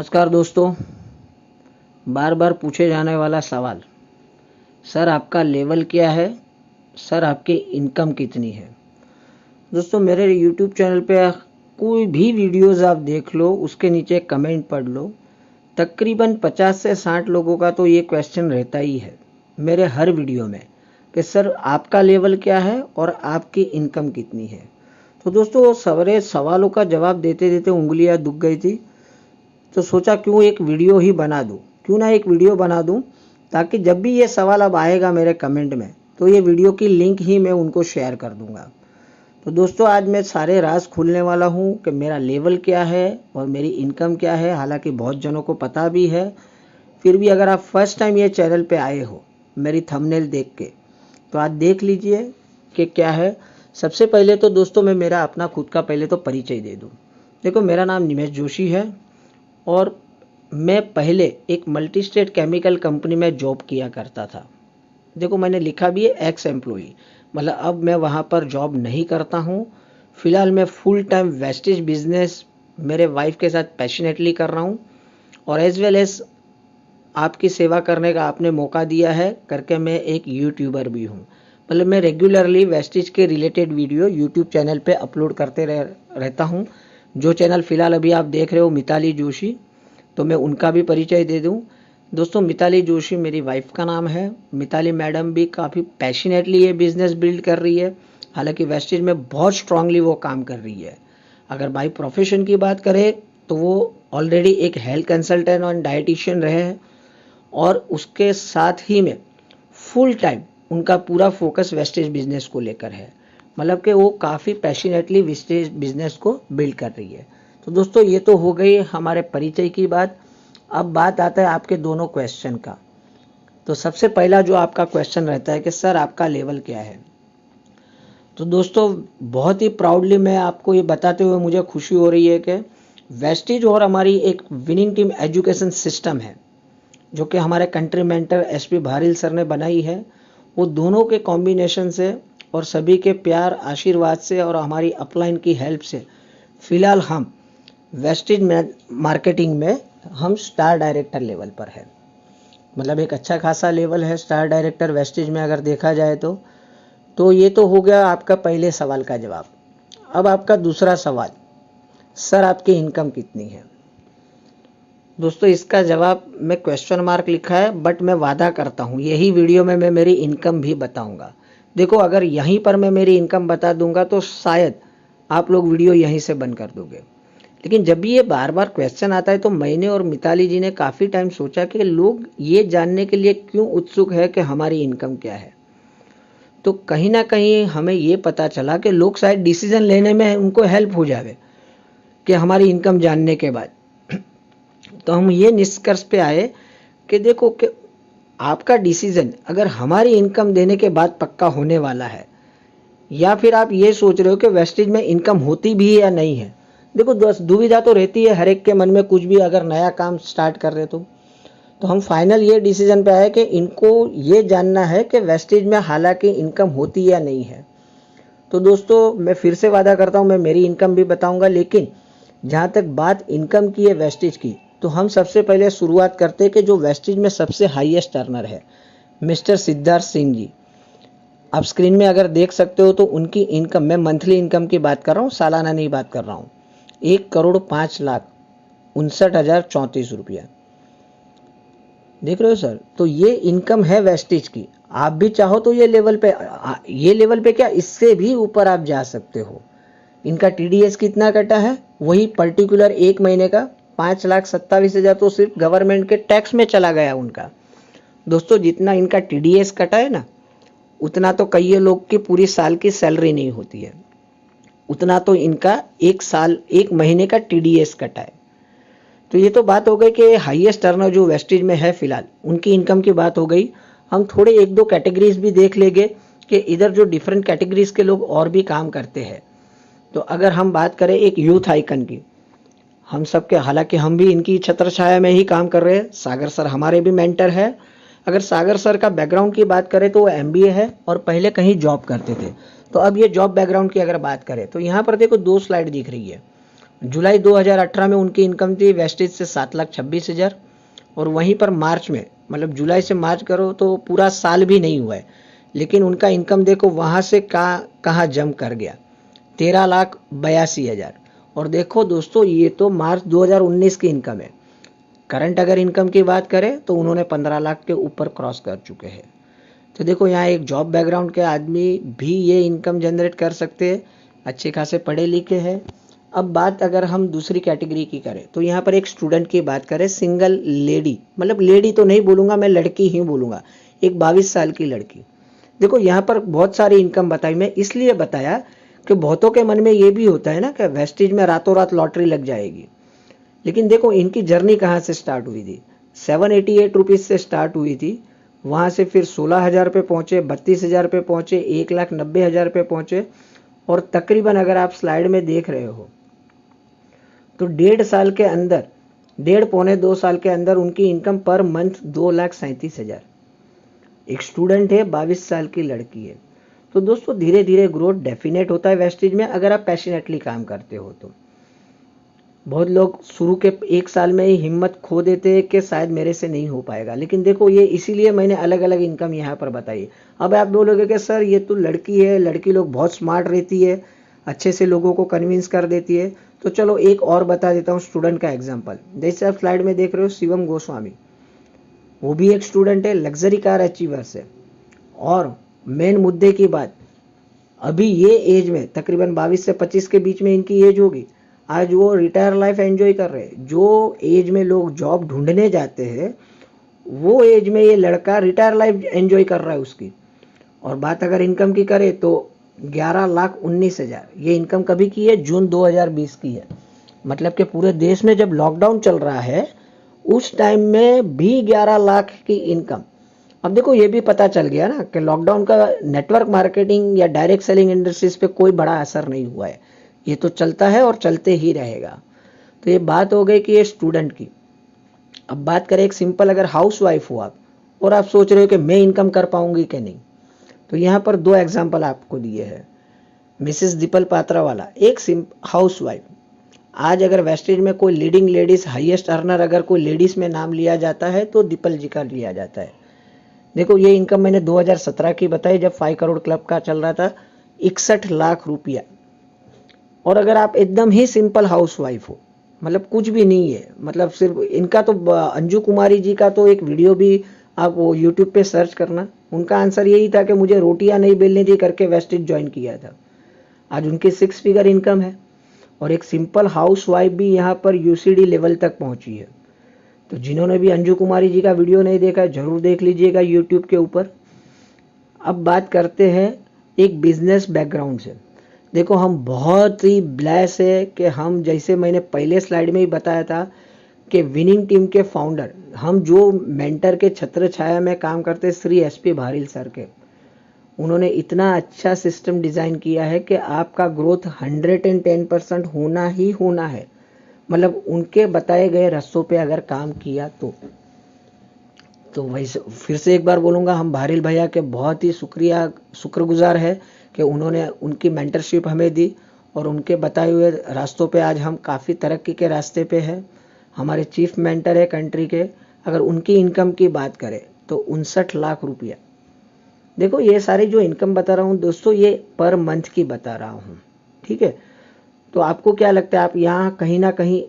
नमस्कार दोस्तों। बार बार पूछे जाने वाला सवाल, सर आपका लेवल क्या है, सर आपकी इनकम कितनी है। दोस्तों मेरे YouTube चैनल पे कोई भी वीडियोस आप देख लो, उसके नीचे कमेंट पढ़ लो, तकरीबन 50 से 60 लोगों का तो ये क्वेश्चन रहता ही है मेरे हर वीडियो में कि सर आपका लेवल क्या है और आपकी इनकम कितनी है। तो दोस्तों सारे सवालों का जवाब देते देते उंगलियां दुख गई थी, तो सोचा क्यों एक वीडियो ही बना दूं, क्यों ना एक वीडियो बना दूं, ताकि जब भी ये सवाल अब आएगा मेरे कमेंट में तो ये वीडियो की लिंक ही मैं उनको शेयर कर दूंगा। तो दोस्तों आज मैं सारे राज खोलने वाला हूं कि मेरा लेवल क्या है और मेरी इनकम क्या है। हालांकि बहुत जनों को पता भी है, फिर भी अगर आप फर्स्ट टाइम ये चैनल पे आए हो मेरी थंबनेल देख के, तो आज देख लीजिए कि क्या है। सबसे पहले तो दोस्तों मैं मेरा अपना खुद का पहले तो परिचय दे दूँ। देखो मेरा नाम निमेश जोशी है और मैं पहले एक मल्टी स्टेट केमिकल कंपनी में जॉब किया करता था। देखो मैंने लिखा भी है एक्स एम्प्लॉई, मतलब अब मैं वहाँ पर जॉब नहीं करता हूँ। फिलहाल मैं फुल टाइम वेस्टेज बिजनेस मेरे वाइफ के साथ पैशनेटली कर रहा हूँ और एज वेल एज आपकी सेवा करने का आपने मौका दिया है करके मैं एक यूट्यूबर भी हूँ। मतलब मैं रेगुलरली वेस्टेज के रिलेटेड वीडियो यूट्यूब चैनल पे अपलोड करते रहता हूँ। जो चैनल फिलहाल अभी आप देख रहे हो मिताली जोशी, तो मैं उनका भी परिचय दे दूं। दोस्तों मिताली जोशी मेरी वाइफ का नाम है। मिताली मैडम भी काफ़ी पैशनेटली ये बिजनेस बिल्ड कर रही है। हालांकि वेस्टेज में बहुत स्ट्रांगली वो काम कर रही है। अगर बाई प्रोफेशन की बात करें तो वो ऑलरेडी एक हेल्थ कंसल्टेंट और डाइटिशियन रहे हैं और उसके साथ ही में फुल टाइम उनका पूरा फोकस वेस्टेज बिजनेस को लेकर है। मतलब कि वो काफ़ी पैशनेटली वेस्टेज बिजनेस को बिल्ड कर रही है। तो दोस्तों ये तो हो गई हमारे परिचय की बात। अब बात आता है आपके दोनों क्वेश्चन का। तो सबसे पहला जो आपका क्वेश्चन रहता है कि सर आपका लेवल क्या है। तो दोस्तों बहुत ही प्राउडली मैं आपको ये बताते हुए मुझे खुशी हो रही है कि वेस्टेज और हमारी एक विनिंग टीम एजुकेशन सिस्टम है जो कि हमारे country mentor SP Bharill sir ने बनाई है। वो दोनों के कॉम्बिनेशन से और सभी के प्यार आशीर्वाद से और हमारी अपलाइन की हेल्प से फिलहाल हम वेस्टेज मार्केटिंग में हम स्टार डायरेक्टर लेवल पर है। मतलब एक अच्छा खासा लेवल है स्टार डायरेक्टर वेस्टेज में अगर देखा जाए तो ये तो हो गया आपका पहले सवाल का जवाब। अब आपका दूसरा सवाल, सर आपकी इनकम कितनी है। दोस्तों इसका जवाब मैं क्वेश्चन मार्क लिखा है, बट मैं वादा करता हूँ यही वीडियो में मैं मेरी इनकम भी बताऊंगा। देखो अगर यहीं पर मैं मेरी इनकम बता दूंगा तो शायद आप लोग वीडियो यहीं से बंद कर दोगे। लेकिन जब भी ये बार बार क्वेश्चन आता है तो मैंने और मिताली जी ने काफ़ी टाइम सोचा कि लोग ये जानने के लिए क्यों उत्सुक है कि हमारी इनकम क्या है। तो कहीं ना कहीं हमें ये पता चला कि लोग शायद डिसीजन लेने में उनको हेल्प हो जाए कि हमारी इनकम जानने के बाद। तो हम ये निष्कर्ष पे आए कि देखो कि आपका डिसीजन अगर हमारी इनकम देने के बाद पक्का होने वाला है या फिर आप ये सोच रहे हो कि वेस्टेज में इनकम होती भी है या नहीं है। देखो दुविधा तो रहती है हर एक के मन में, कुछ भी अगर नया काम स्टार्ट कर रहे तो हम फाइनल ये डिसीजन पे आए कि इनको ये जानना है कि वेस्टेज में हालांकि इनकम होती है या नहीं है। तो दोस्तों मैं फिर से वादा करता हूँ मैं मेरी इनकम भी बताऊंगा, लेकिन जहाँ तक बात इनकम की है वेस्टेज की, तो हम सबसे पहले शुरुआत करते हैं कि जो वेस्टेज में सबसे हाईएस्ट अर्नर है मिस्टर सिद्धार्थ सिंह जी। आप स्क्रीन में अगर देख सकते हो तो उनकी इनकम, मैं मंथली इनकम की बात कर रहा हूँ, सालाना नहीं बात कर रहा हूँ, 1,05,59,034 रुपया। देख रहे हो सर, तो ये इनकम है वेस्टेज की। आप भी चाहो तो ये लेवल पे क्या इससे भी ऊपर आप जा सकते हो। इनका TDS कितना कटा है, वही पर्टिकुलर एक महीने का 5,27,000 तो सिर्फ गवर्नमेंट के टैक्स में चला गया उनका। दोस्तों जितना इनका TDS कटा है ना, उतना तो कई लोग की पूरी साल की सैलरी नहीं होती है, उतना तो इनका एक महीने का TDS कटा है। तो ये तो बात हो गई कि हाईएस्ट अर्नर जो वेस्टेज में है फिलहाल उनकी इनकम की बात हो गई। हम थोड़े एक दो कैटेगरीज भी देख लेंगे कि इधर जो डिफरेंट कैटेगरीज के लोग और भी काम करते हैं। तो अगर हम बात करें एक यूथ आइकन की, हम सबके, हालांकि हम भी इनकी छत्र छाया में ही काम कर रहे हैं, सागर सर हमारे भी मेंटर है। अगर सागर सर का बैकग्राउंड की बात करें तो वो MBA है और पहले कहीं जॉब करते थे। तो अब ये जॉब बैकग्राउंड की अगर बात करें तो यहाँ पर देखो 2 स्लाइड दिख रही है। जुलाई 2018 में उनकी इनकम थी वेस्टेज से 7,26,000 और वहीं पर मार्च में, मतलब जुलाई से मार्च करो तो पूरा साल भी नहीं हुआ है, लेकिन उनका इनकम देखो वहाँ से कहाँ जंप कर गया, 13,82,000। और देखो दोस्तों ये तो मार्च 2019 की इनकम है। करंट अगर इनकम की बात करें तो उन्होंने 15 लाख के ऊपर क्रॉस कर चुके हैं। तो देखो यहाँ एक जॉब बैकग्राउंड के आदमी भी ये इनकम जनरेट कर सकते हैं, अच्छे खासे पढ़े लिखे हैं। अब बात अगर हम दूसरी कैटेगरी की करें तो यहाँ पर एक स्टूडेंट की बात करें, सिंगल लेडी, मतलब लेडी तो नहीं बोलूँगा मैं, लड़की ही बोलूँगा, एक 22 साल की लड़की। देखो यहाँ पर बहुत सारी इनकम बताई, मैं इसलिए बताया कि बहुतों के मन में ये भी होता है ना कि वेस्टेज में रातों रात लॉटरी लग जाएगी, लेकिन देखो इनकी जर्नी कहाँ से स्टार्ट हुई थी। 788 रुपीज़ से स्टार्ट हुई थी, वहाँ से फिर 16,000 पे पहुँचे, 32,000 पे पहुँचे, 1,90,000 पे पहुँचे, और तकरीबन अगर आप स्लाइड में देख रहे हो तो 1.5 साल के अंदर, 1.5-2 साल के अंदर उनकी इनकम पर मंथ 2,37,000। एक स्टूडेंट है, 22 साल की लड़की है। तो दोस्तों धीरे धीरे ग्रोथ डेफिनेट होता है वेस्टेज में अगर आप पैशनेटली काम करते हो तो। बहुत लोग शुरू के 1 साल में ही हिम्मत खो देते हैं कि शायद मेरे से नहीं हो पाएगा, लेकिन देखो ये इसीलिए मैंने अलग अलग इनकम यहाँ पर बताई। अब आप बोलोगे कि सर ये तो लड़की है, लड़की लोग बहुत स्मार्ट रहती है, अच्छे से लोगों को कन्विंस कर देती है, तो चलो एक और बता देता हूँ स्टूडेंट का एग्जाम्पल। जैसे आप स्लाइड में देख रहे हो शिवम गोस्वामी, वो भी एक स्टूडेंट है, लग्जरी कार अचीवर्स है। और मेन मुद्दे की बात, अभी ये एज में तकरीबन 22 से 25 के बीच में इनकी एज होगी, आज वो रिटायर लाइफ एंजॉय कर रहे हैं। जो एज में लोग जॉब ढूंढने जाते हैं वो एज में ये लड़का रिटायर लाइफ एंजॉय कर रहा है उसकी। और बात अगर इनकम की करें तो 11,19,000 ये इनकम कभी की है, जून 2020 की है। मतलब कि पूरे देश में जब लॉकडाउन चल रहा है उस टाइम में भी 11 लाख की इनकम। अब देखो ये भी पता चल गया ना कि लॉकडाउन का नेटवर्क मार्केटिंग या डायरेक्ट सेलिंग इंडस्ट्रीज पे कोई बड़ा असर नहीं हुआ है, ये तो चलता है और चलते ही रहेगा। तो ये बात हो गई कि ये स्टूडेंट की। अब बात करें एक सिंपल, अगर हाउस वाइफ हो आप और आप सोच रहे हो कि मैं इनकम कर पाऊंगी कि नहीं, तो यहाँ पर 2 एग्जाम्पल आपको दिए हैं। मिसेस दीपल पात्रावाला, एक हाउस वाइफ। आज अगर वेस्टेज में कोई लीडिंग लेडीज हाईएस्ट अर्नर अगर कोई लेडीज में नाम लिया जाता है तो दीपल जी का लिया जाता है। देखो ये इनकम मैंने 2017 की बताई जब 5 करोड़ क्लब का चल रहा था, 61 लाख रुपया। और अगर आप एकदम ही सिंपल हाउस वाइफ हो, मतलब कुछ भी नहीं है, मतलब सिर्फ इनका तो अंजू कुमारी जी का तो एक वीडियो भी आप वो यूट्यूब पे सर्च करना, उनका आंसर यही था कि मुझे रोटियां नहीं बेलनी थी करके वेस्टेज ज्वाइन किया था। आज उनकी 6 फिगर इनकम है और एक सिंपल हाउस वाइफ भी यहाँ पर यूसीडी लेवल तक पहुंची है। तो जिन्होंने भी अंजू कुमारी जी का वीडियो नहीं देखा जरूर देख लीजिएगा यूट्यूब के ऊपर। अब बात करते हैं एक बिजनेस बैकग्राउंड से। देखो हम बहुत ही ब्लेस है कि हम, जैसे मैंने पहले स्लाइड में ही बताया था कि विनिंग टीम के फाउंडर, हम जो मेंटर के छत्र छाया में काम करते श्री एसपी भारिल सर के, उन्होंने इतना अच्छा सिस्टम डिज़ाइन किया है कि आपका ग्रोथ 110% होना ही होना है। मतलब उनके बताए गए रास्तों पे अगर काम किया तो वैसे फिर से एक बार बोलूँगा, हम भारिल भैया के बहुत ही शुक्रगुजार है कि उन्होंने उनकी मेंटरशिप हमें दी और उनके बताए हुए रास्तों पे आज हम काफ़ी तरक्की के रास्ते पे हैं। हमारे चीफ मेंटर है कंट्री के, अगर उनकी इनकम की बात करें तो 59 लाख रुपया। देखो ये सारी जो इनकम बता रहा हूँ दोस्तों ये पर मंथ की बता रहा हूँ, ठीक है। तो आपको क्या लगता है, आप यहाँ कहीं ना कहीं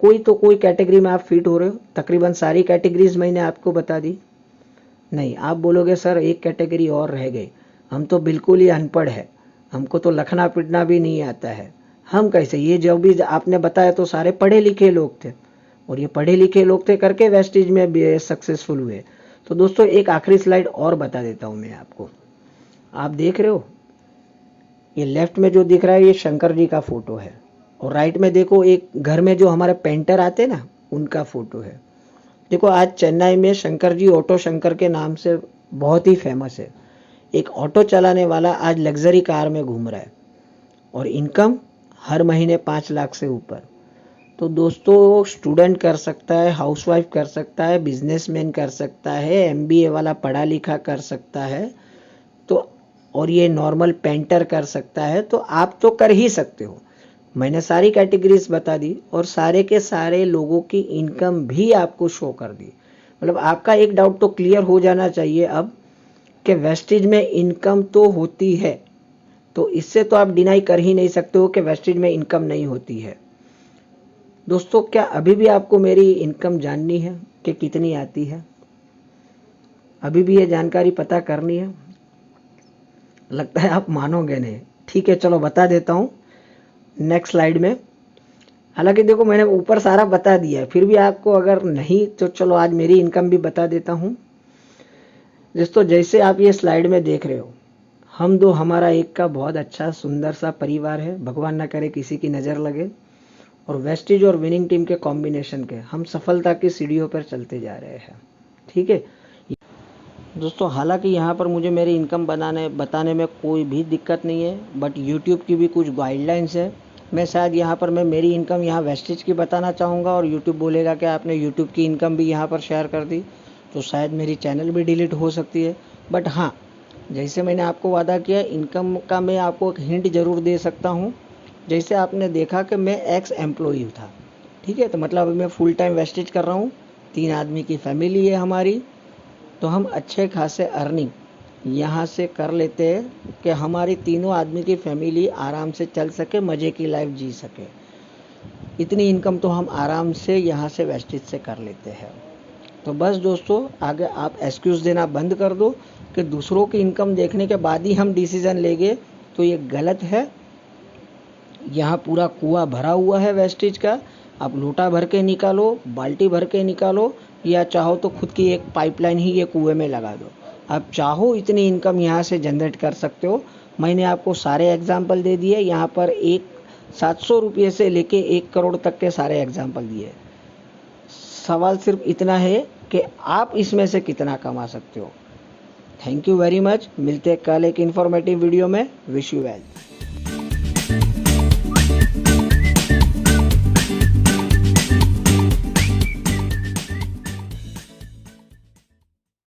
कोई तो कोई कैटेगरी में आप फिट हो रहे हो? तकरीबन सारी कैटेगरीज मैंने आपको बता दी। नहीं, आप बोलोगे सर एक कैटेगरी और रह गई, हम तो बिल्कुल ही अनपढ़ है, हमको तो लिखना पढ़ना भी नहीं आता है, हम कैसे? ये जो भी आपने बताया तो सारे पढ़े लिखे लोग थे और ये पढ़े लिखे लोग थे करके वेस्टेज में भी सक्सेसफुल हुए। तो दोस्तों एक आखिरी स्लाइड और बता देता हूँ मैं आपको। आप देख रहे हो ये लेफ्ट में जो दिख रहा है ये शंकर जी का फोटो है और राइट में देखो एक घर में जो हमारे पेंटर आते ना उनका फोटो है। देखो आज चेन्नई में शंकर जी ऑटो शंकर के नाम से बहुत ही फेमस है। एक ऑटो चलाने वाला आज लग्जरी कार में घूम रहा है और इनकम हर महीने 5 लाख से ऊपर। तो दोस्तों स्टूडेंट कर सकता है, हाउसवाइफ कर सकता है, बिजनेसमैन कर सकता है, एमबीए वाला पढ़ा लिखा कर सकता है, तो और ये नॉर्मल पेंटर कर सकता है, तो आप तो कर ही सकते हो। मैंने सारी कैटेगरीज बता दी और सारे के सारे लोगों की इनकम भी आपको शो कर दी। मतलब आपका एक डाउट तो क्लियर हो जाना चाहिए अब कि वेस्टेज में इनकम तो होती है, तो इससे तो आप डिनाई कर ही नहीं सकते हो कि वेस्टेज में इनकम नहीं होती है। दोस्तों, क्या अभी भी आपको मेरी इनकम जाननी है कि कितनी आती है? अभी भी ये जानकारी पता करनी है? लगता है आप मानोगे नहीं। ठीक है, चलो बता देता हूँ नेक्स्ट स्लाइड में। हालांकि देखो, मैंने ऊपर सारा बता दिया है, फिर भी आपको अगर नहीं तो चलो आज मेरी इनकम भी बता देता हूँ। दोस्तों, जैसे आप ये स्लाइड में देख रहे हो, हम दो हमारा एक का बहुत अच्छा सुंदर सा परिवार है, भगवान ना करे किसी की नज़र लगे, और वेस्टेज और विनिंग टीम के कॉम्बिनेशन के हम सफलता की सीढ़ियों पर चलते जा रहे हैं। ठीक है दोस्तों, हालांकि यहाँ पर मुझे मेरी इनकम बताने में कोई भी दिक्कत नहीं है, बट यूट्यूब की भी कुछ गाइडलाइंस है। मैं शायद यहाँ पर मेरी इनकम यहाँ वेस्टेज की बताना चाहूँगा और यूट्यूब बोलेगा कि आपने यूट्यूब की इनकम भी यहाँ पर शेयर कर दी, तो शायद मेरी चैनल भी डिलीट हो सकती है। बट हाँ, जैसे मैंने आपको वादा किया, इनकम का मैं आपको एक हिंट ज़रूर दे सकता हूँ। जैसे आपने देखा कि मैं एक्स एम्प्लॉई था, ठीक है, तो मतलब मैं फुल टाइम वेस्टेज कर रहा हूँ, 3 आदमी की फैमिली है हमारी, तो हम अच्छे खासे अर्निंग यहाँ से कर लेते हैं कि हमारी तीनों आदमी की फैमिली आराम से चल सके, मज़े की लाइफ जी सके। इतनी इनकम तो हम आराम से यहाँ से वेस्टेज से कर लेते हैं। तो बस दोस्तों, आगे आप एक्सक्यूज़ देना बंद कर दो कि दूसरों की इनकम देखने के बाद ही हम डिसीज़न लेंगे, तो ये गलत है। यहाँ पूरा कुआं भरा हुआ है वेस्टेज का, आप लोटा भर के निकालो, बाल्टी भर के निकालो, या चाहो तो खुद की एक पाइपलाइन ही ये कुएं में लगा दो। आप चाहो इतनी इनकम यहाँ से जनरेट कर सकते हो। मैंने आपको सारे एग्जाम्पल दे दिए, यहाँ पर 700 रुपये से लेके 1 करोड़ तक के सारे एग्जाम्पल दिए। सवाल सिर्फ इतना है कि आप इसमें से कितना कमा सकते हो। Thank you very much. मिलते हैं कल एक इन्फॉर्मेटिव वीडियो में। Wish you well.